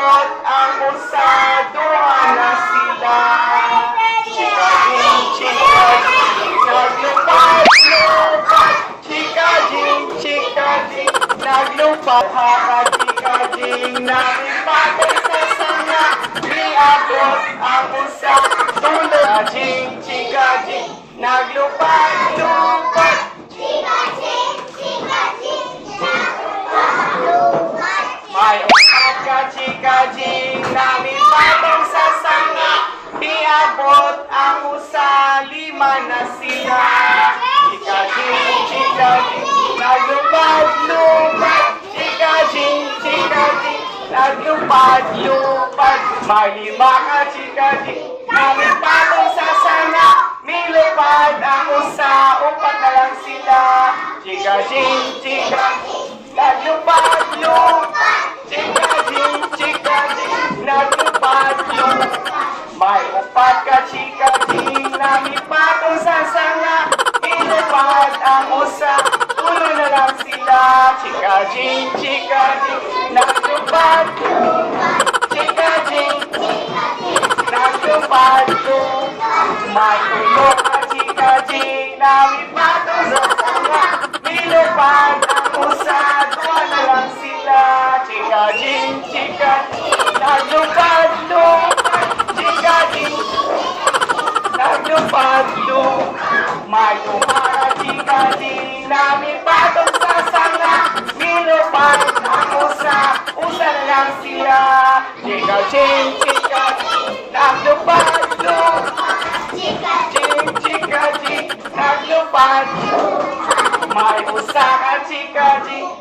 Niabot ang usa, duha na sila. Chikajing, chikajing, naglupad-lupad. Chikajing, chikajing, naglupad. Chikajing, nalipatay sa sanga. Niabot ang usa, tulad. Chikajing, chikajing, naglupad-lupad. May upat ka chikajing, namipatong sa sanga. Niabot ang usa, lima na sila. Chikajing, chikajing, naglupad-lupad. Chikajing, chikajing, naglupad-lupad. May lima ka chikajing, namipatong sa sanga. Nilupad ang usa, upat na lang sila. Chikajing, chikajing, naglupad-lupad. Chikajing, chikajing, naglupad-lupad. May upat ka chikajing, namipatong sa sanga. Nilupad ang usa, tulo na lang sila. Chikajing, chikajing, naglupad-lupad. Chikajing, naglupad-lupad. May tulo ka chikajing, namipatong sa sanga. Nilupad ang usa, dua na lang sila. Chikajing, chikajing, naglupad-lupad. Chikajing, naglupad-lupad. May tumara chikajing, namipatong sa sanga. Nilupad ang usa, usa na lang sila. Chikajing, chikajing, naglupad-lupad. Chikajing, chikajing, naglupad-lupad. May usa ka chikajing,